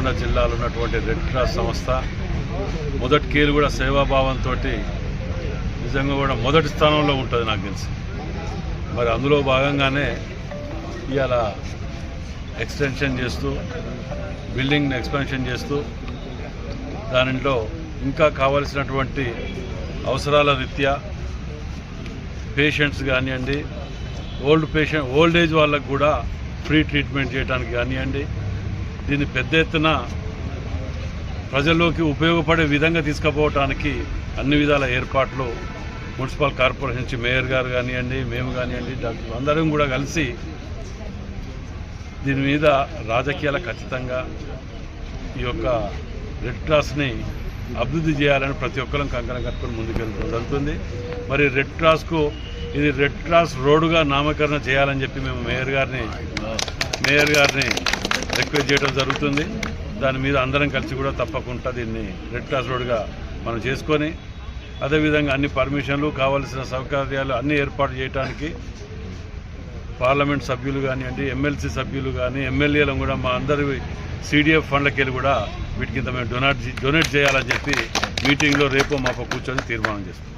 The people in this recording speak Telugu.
నల్గొండ జిల్లాలో ఉన్నటువంటి రెడ్ క్రాస్ సంస్థ మొదటి కేలు కూడా సేవాభావంతో నిజంగా కూడా మొదటి స్థానంలో ఉంటుంది నాకు తెలిసి. మరి అందులో భాగంగానే ఇవాళ ఎక్స్టెన్షన్ చేస్తూ బిల్డింగ్ని ఎక్స్పాన్షన్ చేస్తూ దానిలో ఇంకా కావలసినటువంటి అవసరాల రీత్యా పేషెంట్స్ కానివ్వండి, ఓల్డ్ ఏజ్ వాళ్ళకు కూడా ఫ్రీ ట్రీట్మెంట్ చేయడానికి కానివ్వండి, దీన్ని పెద్ద ఎత్తున ప్రజల్లోకి ఉపయోగపడే విధంగా తీసుకుపోవటానికి అన్ని విధాల ఏర్పాట్లు మున్సిపల్ కార్పొరేషన్ నుంచి మేయర్ గారు కానివ్వండి, మేము కానివ్వండి, డాక్టర్ అందరం కూడా కలిసి దీని మీద రాజకీయాలకు ఖచ్చితంగా ఈ యొక్క రెడ్ క్రాస్ని అభివృద్ధి చేయాలని ప్రతి ఒక్కరం కంకణం కట్టుకొని ముందుకెళ్ళడం జరుగుతుంది. మరి రెడ్ క్రాస్కు ఇది రెడ్ క్రాస్ రోడ్డుగా నామకరణ చేయాలని చెప్పి మేము మేయర్ గారిని రిక్వెస్ట్ చేయడం జరుగుతుంది. దాని మీద అందరం కలిసి కూడా తప్పకుండా దీన్ని రెడ్ క్రాస్ రోడ్డుగా మనం చేసుకొని అదేవిధంగా అన్ని పర్మిషన్లు కావాల్సిన సౌకర్యాలు అన్నీ ఏర్పాటు చేయడానికి పార్లమెంట్ సభ్యులు కానివ్వండి, ఎమ్మెల్సీ సభ్యులు కానీ, ఎమ్మెల్యేలను కూడా మా అందరి CDF ఫండ్లకి వెళ్ళి కూడా వీటికి ఇంత మేము డొనేట్ చేయాలని చెప్పి మీటింగ్లో రేపు మాకు కూర్చొని తీర్మానం చేస్తాం.